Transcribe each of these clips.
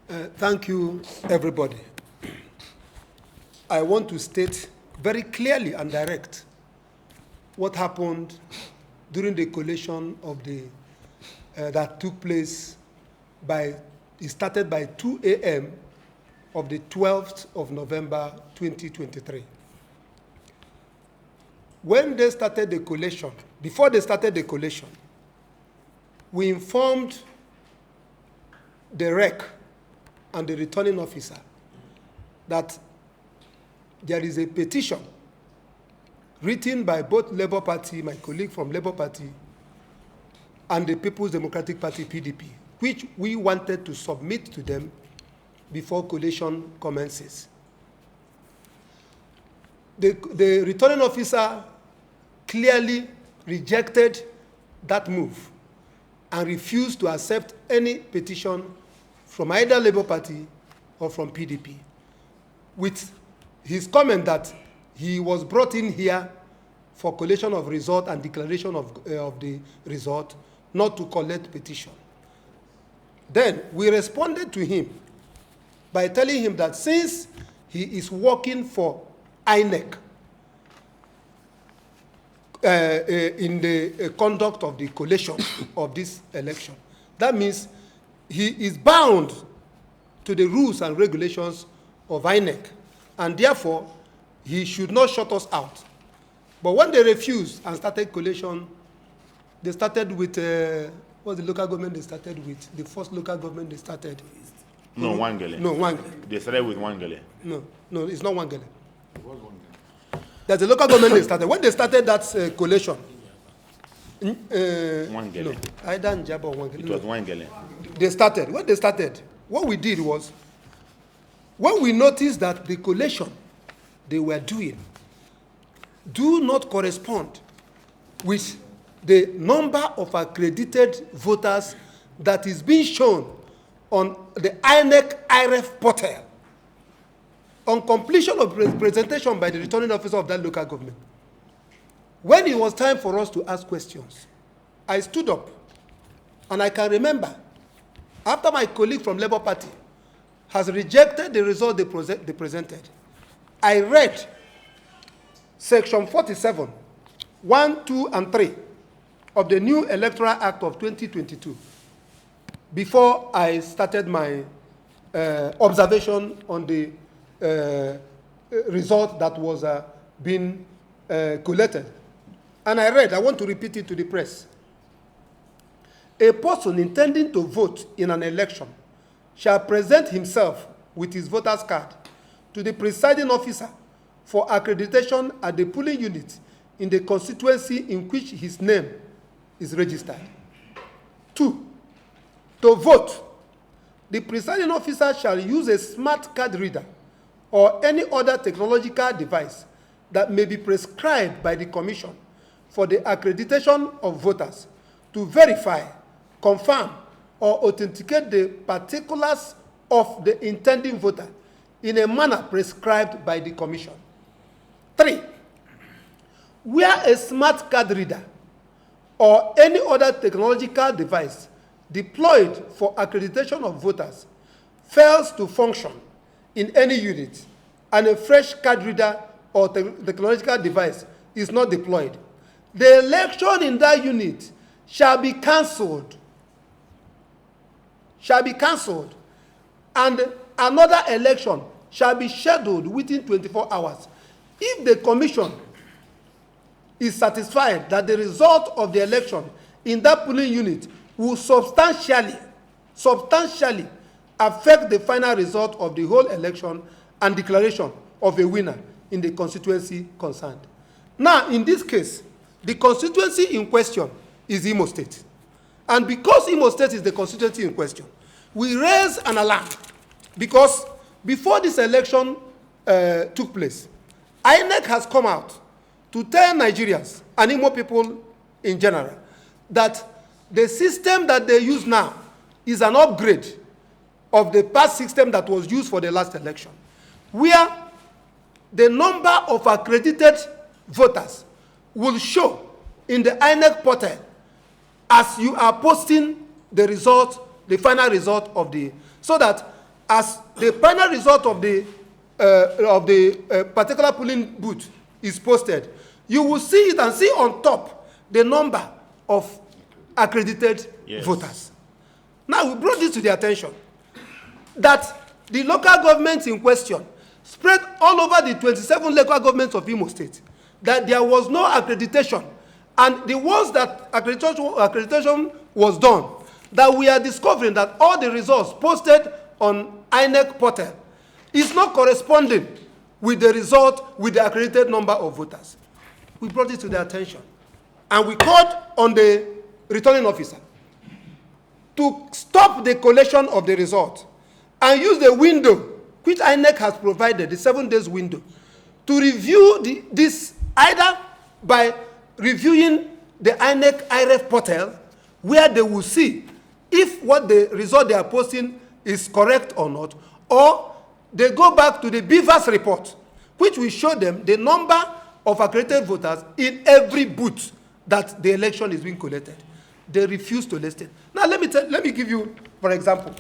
Thank you, everybody. I want to state very clearly and direct what happened during the collation of the that took place it started by 2 a.m. of the 12th of November 2023. When they started the collation, before they started the collation, we informed the REC and the returning officer that there is a petition written by both Labour Party, my colleague from Labour Party, and the People's Democratic Party, PDP, which we wanted to submit to them before collation commences. The returning officer clearly rejected that move and refused to accept any petition from either Labour Party or from PDP, with his comment that he was brought in here for collation of result and declaration of the result, not to collect petition. Then we responded to him by telling him that since he is working for INEC in the conduct of the collation of this election, that means he is bound to the rules and regulations of INEC, and therefore he should not shut us out. But when they refused and started collation, they started with what's the local government they started with? The first local government they started. No, Wangele. No, Wangele. They started with Wangele. No, it's not Wangele. There's a local government they started. When they started that collation, Wangele. no, either Njaba or Wangele. It was Wangele. They started. When they started, what we did was, when we noticed that the collation they were doing do not correspond with the number of accredited voters that is being shown on the INEC IREF portal, on completion of presentation by the returning officer of that local government, when it was time for us to ask questions, I stood up, and I can remember, after my colleague from Labour Party has rejected the result they presented, I read Section 47, 1, 2, and 3 of the new Electoral Act of 2022 before I started my observation on the result that was being collated. And I want to repeat it to the press. A person intending to vote in an election shall present himself with his voter's card to the presiding officer for accreditation at the polling unit in the constituency in which his name is registered. 2, to vote, the presiding officer shall use a smart card reader or any other technological device that may be prescribed by the Commission for the accreditation of voters to verify, confirm, or authenticate the particulars of the intending voter in a manner prescribed by the Commission. 3, where a smart card reader or any other technological device deployed for accreditation of voters fails to function in any unit and a fresh card reader or technological device is not deployed, the election in that unit shall be cancelled. And another election shall be scheduled within 24 hours if the Commission is satisfied that the result of the election in that polling unit will substantially affect the final result of the whole election and declaration of a winner in the constituency concerned. Now, in this case, the constituency in question is Imo State. And because Imo State is the constituency in question, we raise an alarm because before this election took place, INEC has come out to tell Nigerians and Imo people in general that the system that they use now is an upgrade of the past system that was used for the last election, where the number of accredited voters will show in the INEC portal as you are posting the result, the final result of the, so that as the final result of the particular polling booth is posted, you will see it and see on top the number of accredited voters. Now, we brought this to the attention that the local governments in question spread all over the 27 local governments of Imo State, that there was no accreditation. And the ones that accreditation was done, that we are discovering that all the results posted on INEC portal is not corresponding with the result with the accredited number of voters. We brought it to their attention. And we called on the returning officer to stop the collation of the result and use the window which INEC has provided, the 7 days window, to review this either by reviewing the INEC IREF portal, where they will see if what the result they are posting is correct or not, or they go back to the BVAS report, which will show them the number of accredited voters in every booth that the election is being collected. They refuse to list it. Now, let me give you, for example,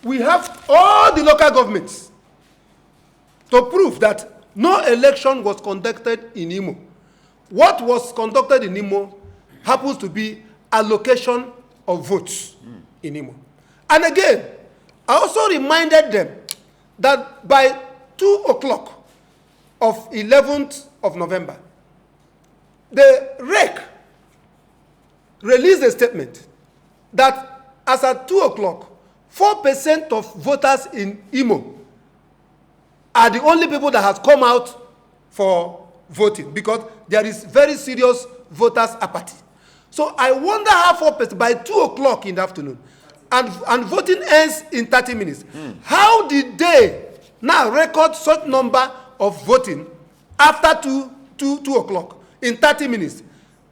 we have all the local governments to prove that no election was conducted in Imo. What was conducted in Imo happens to be allocation of votes in Imo. And again, I also reminded them that by 2 o'clock of 11th of November, the REC released a statement that as at 2 o'clock, 4% of voters in Imo are the only people that has come out for voting, because there is very serious voters apathy. So I wonder how 4% by 2 o'clock in the afternoon, and voting ends in 30 minutes. How did they now record such number of voting after 2 o'clock in 30 minutes?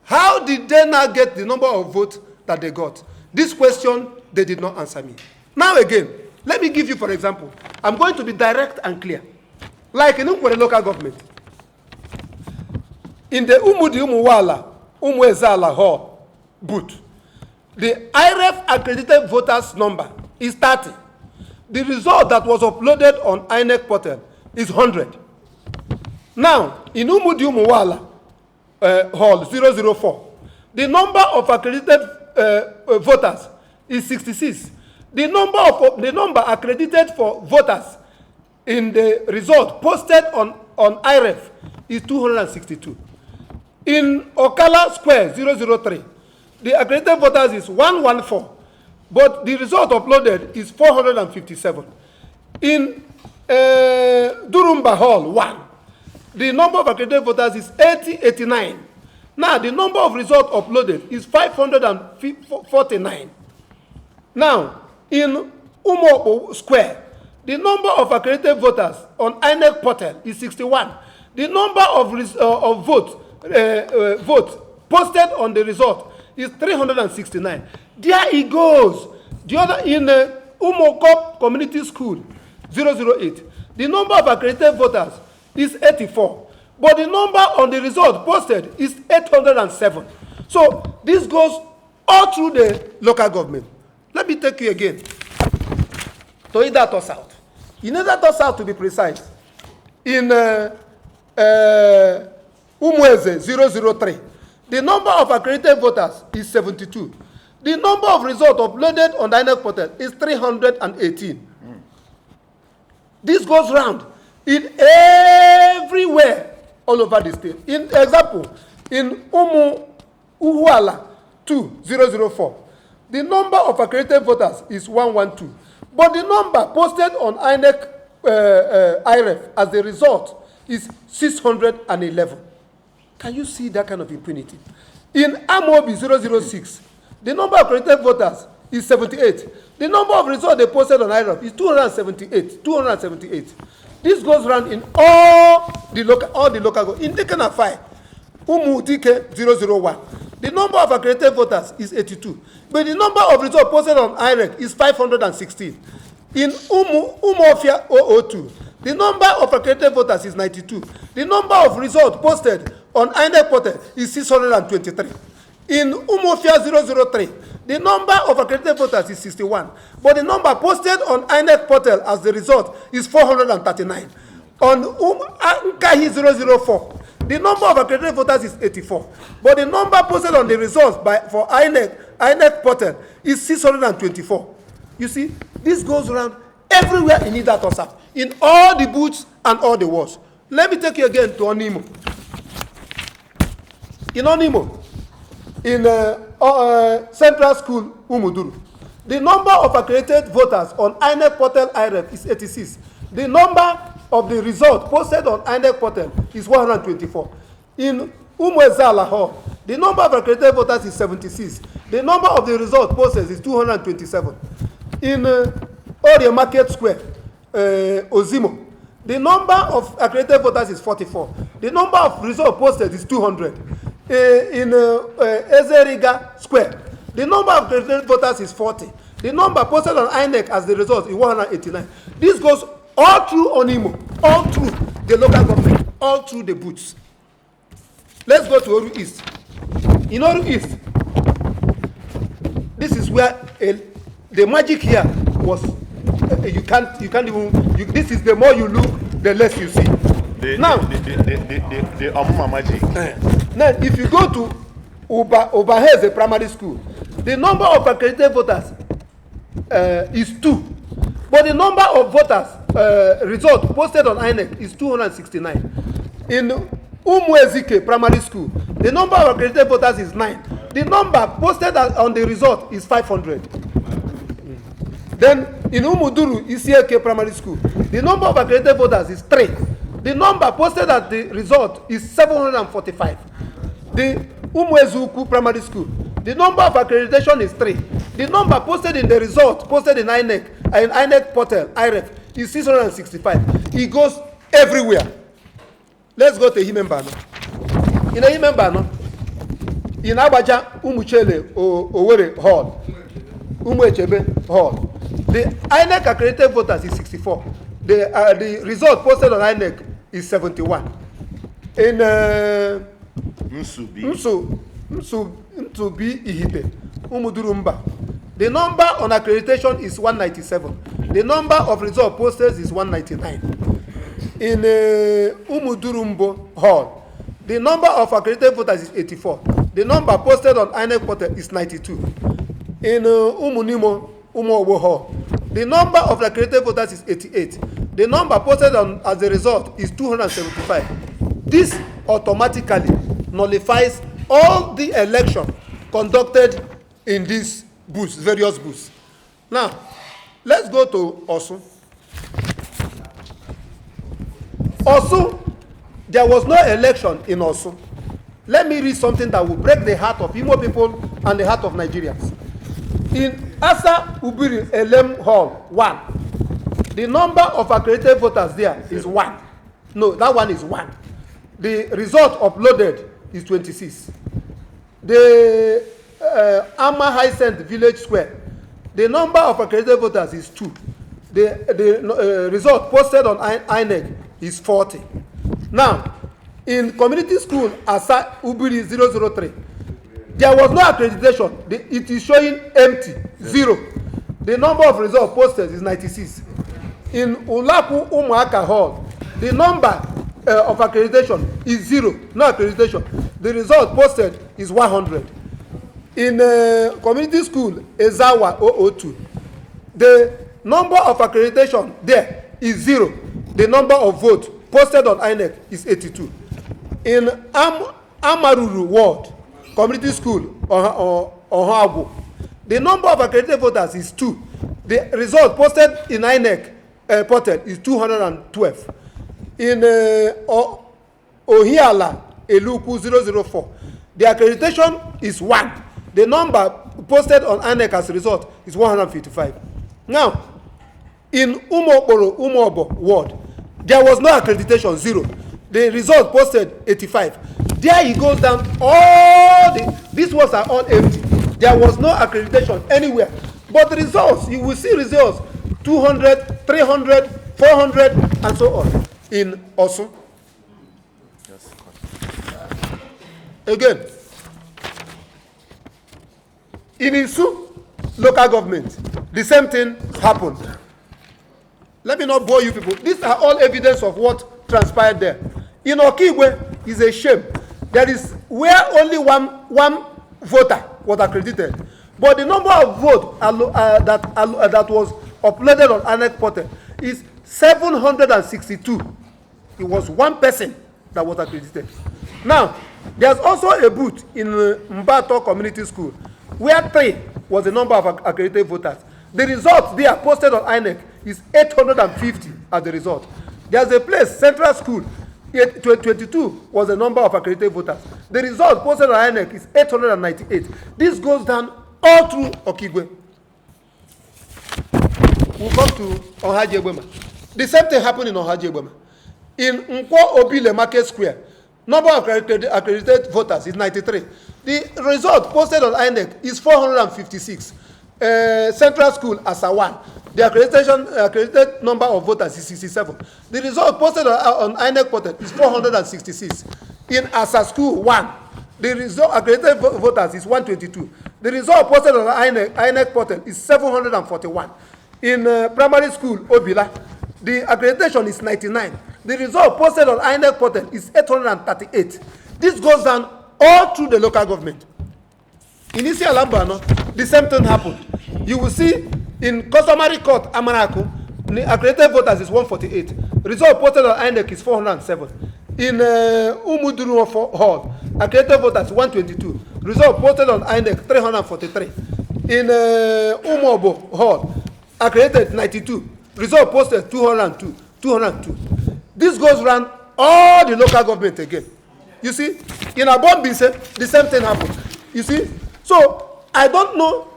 How did they now get the number of votes that they got? This question, they did not answer me. Now again, let me give you, for example, I'm going to be direct and clear. Like in Nkwere local government, in the Umudi Umuwala, Umwezala Hall booth, the IREF accredited voters number is 30. The result that was uploaded on INEC portal is 100. Now, in Umudi Umuwala Hall 004, the number of accredited voters is 66. The number accredited for voters in the result posted on IREF is 262. In Okala Square 003, the accredited voters is 114, but the result uploaded is 457. In Durumba Hall 1, the number of accredited voters is 89. Now, the number of results uploaded is 549. Now, in Umo Square, the number of accredited voters on INEC portal is 61. The number of votes posted on the result is 369. There it goes. The other in Umokop Community School 008, the number of accredited voters is 84. But the number on the result posted is 807. So this goes all through the local government. Let me take you again to Idato South. In Idato South, to be precise, in Umweze 003, the number of accredited voters is 72. The number of results uploaded on the INEC portal is 318. This goes round in everywhere all over the state. In example, in Uhuala 2004, the number of accredited voters is 112. But the number posted on INEC IREF as the result is 611. Can you see that kind of impunity? In Amobi 006, the number of accredited voters is 78. The number of results they posted on IREF is 278. This goes around in all the local. In Dekanafai, Umudike 001, the number of accredited voters is 82. But the number of results posted on IREC is 516. In Umofia 002, the number of accredited voters is 92. The number of results posted on INEC portal is 623. In Umofia 003, The number of accredited voters is 61, but the number posted on INEC portal as the result is 439. On Nkahi 004, the number of accredited voters is 84, but the number posted on the results for INEC portal is 624. You see, this goes around everywhere in Idaho South, in all the booths and all the wards. Let me take you again to Onimo. In Onimo, in Central School, Umuduru, the number of accredited voters on INEC portal IREF is 86. The number of the result posted on INEC portal is 124. In Umwezala Hall, the number of accredited voters is 76. The number of the result posted is 227. In Orie Market Square, Ozimo, the number of accredited voters is 44. The number of result posted is 200. In Ezeriga Square, the number of accredited voters is 40. The number posted on INEC as the result is 189. This goes all through Onimo, all through the local government, all through the booths. Let's go to Oru East. In Oru East, this is where the magic here was. You can't even. This is the more you look, the less you see. The Amuma magic. Now, if you go to Obaheze Primary School, the number of accredited voters is 2, but the number of voters result posted on INEC is 269. In Umwezike Primary School, the number of accredited voters is 9. The number posted on the result is 500. Then in Umuduru Isieke Primary School, the number of accredited voters is 3. The number posted at the result is 745. The Umwezuku Primary School, the number of accreditation is 3. The number posted in the result, posted in INEC portal, IREF, is 665. It goes everywhere. Let's go to Himembano. In Himembano, in Abaja, Umuchele, Owerri Hall, Umwechebe Hall, the INEC accredited voters is 64. The result posted on INEC is 71. In Nsubi Ihite, Umudurumba, the number on accreditation is 197. The number of result posted is 199. In Umudurumbo Hall, the number of accredited voters is 84. The number posted on INEC portal is 92. In Umunimo Umowo Hall, the number of accredited voters is 88. The number posted on as a result is 275. This automatically nullifies all the election conducted in these booths, various booths. Now, let's go to Osun. Osun, there was no election in Osun. Let me read something that will break the heart of Imo people and the heart of Nigerians. In Asa Ubiri Elem Hall 1, the number of accredited voters there is 1. No, that one is 1. The result uploaded is 26. The Amma High Saint Village Square, the number of accredited voters is 2. The result posted on INEC is 40. Now, in community school Asa Ubiri 003, there was no accreditation. It is showing empty, 0. The number of results posted is 96. In Ulapu Umuaka Hall, the number of accreditation is 0, no accreditation. The result posted is 100. In community school Ezawa 002, the number of accreditation there is 0. The number of votes posted on INEC is 82. In Amaruru Ward, community school Ohago, the number of accredited voters is 2. The result posted in INEC portal is 212. In Ohiala Eluku 004, the accreditation is 1. The number posted on INEC as a result is 155. Now, in Umobo ward, there was no accreditation, 0. The result posted 85. There he goes down, these ones are all empty. There was no accreditation anywhere. But the results, you will see results 200, 300, 400, and so on in Osun. Again, In Isu local government, the same thing happened. Let me not bore you people. These are all evidence of what transpired there. In Okigwe, is a shame. There is where only one voter was accredited. But the number of votes that was uploaded on INEC portal is 762. It was one person that was accredited. Now, there's also a booth in Mbato Community School where 3 was the number of accredited voters. The results they are posted on INEC is 850 as the result. There's a place, Central School, 22 was the number of accredited voters. The result posted on INEC is 898. This goes down all through Okigwe. We'll come to Ohaji Egbema. The same thing happened in Ohaji Egbema. In Nkwo Obile Market Square, number of accredited voters is 93. The result posted on INEC is 456. Central School, Asa1. The accredited number of voters is 67. The result posted on INEC portal is 466. In Asa School 1, the result accredited voters is 122. The result posted on INEC portal is 741. In primary school, Obila, the accreditation is 99. The result posted on INEC portal is 838. This goes down all through the local government. In Isi Alambano, the same thing happened. You will see in customary court, Amanaku, the accredited voters is 148. Result posted on INEC is 407. In Umuduru Hall, accredited voters 122. Result posted on INEC 343. In Umobo Hall, accredited 92. Result posted 202. This goes around all the local government again. You see, in Abombise, the same thing happened. You see, so I don't know.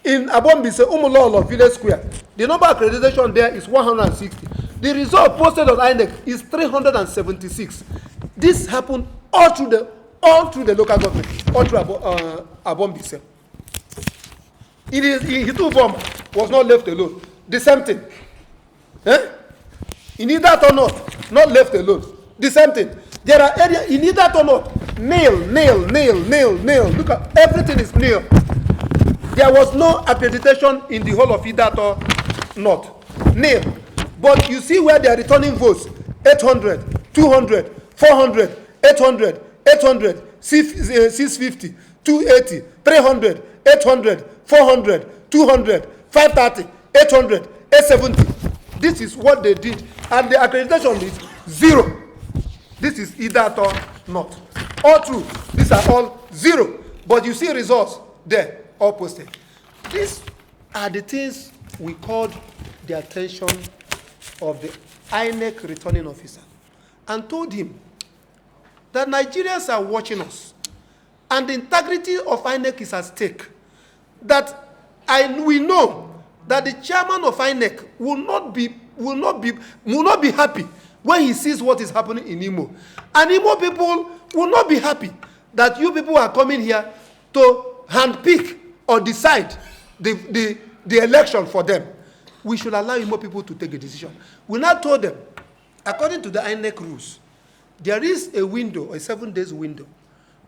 In Abombise, Umulolo Village Square, the number of accreditation there is 160. The result posted on INEC is 376. This happened all through the local government, all through Abombise. It is Hitubom was not left alone. The same thing. In either or not left alone. The same thing. There are areas in either or not. Nail. Look at everything is nail. There was no accreditation in the whole of Idato North. Nil. But you see where they are returning votes. 800, 200, 400, 800, 800, 650, 280, 300, 800, 400, 200, 530, 800, 870. This is what they did. And the accreditation is 0. This is Idato North. All true. These are all 0. But you see results there. All posted. These are the things we called the attention of the INEC returning officer and told him that Nigerians are watching us and the integrity of INEC is at stake. That we know that the chairman of INEC will not be happy when he sees what is happening in Imo. And Imo people will not be happy that you people are coming here to handpick or decide the election for them. We should allow more people to take a decision. We now told them, according to the INEC rules, there is a window, a 7 days window,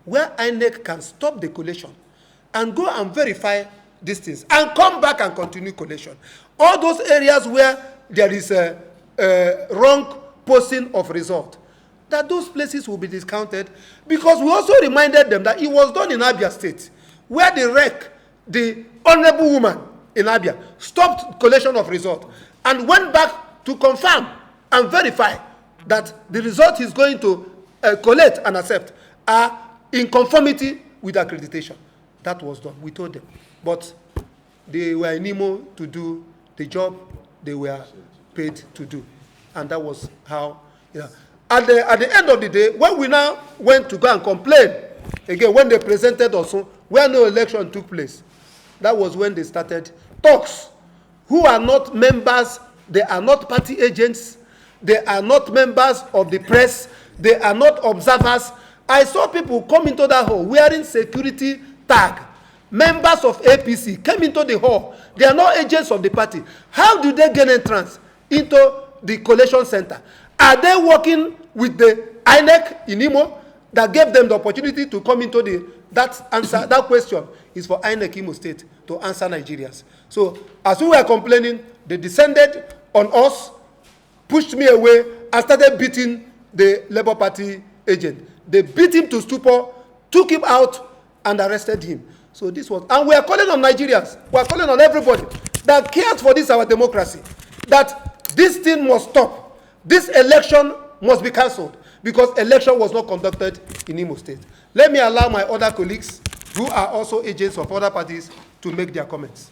where INEC can stop the collation and go and verify these things and come back and continue collation. All those areas where there is a wrong posting of result, that those places will be discounted, because we also reminded them that it was done in Abia State, where the honorable woman in Abia stopped collation of result and went back to confirm and verify that the result he's going to collect and accept are in conformity with accreditation. That was done. We told them. But they were in Imo to do the job they were paid to do. And that was how, At the end of the day, when we now went to go and complain, again, when they presented also, where no election took place, that was when they started talks. Who are not members, they are not party agents, they are not members of the press, they are not observers. I saw people come into that hall wearing security tag. Members of APC came into the hall. They are not agents of the party. How do they gain entrance into the collation center? Are they working with the INEC in Imo that gave them the opportunity to come into that question is for INEC Imo State to answer Nigerians. So as we were complaining, they descended on us, pushed me away, and started beating the Labour Party agent. They beat him to stupor, took him out, and arrested him. So this was, and we are calling on Nigerians, we are calling on everybody that cares for this, our democracy, that this thing must stop. This election must be cancelled because election was not conducted in Imo State. Let me allow my other colleagues who are also agents of other parties to make their comments.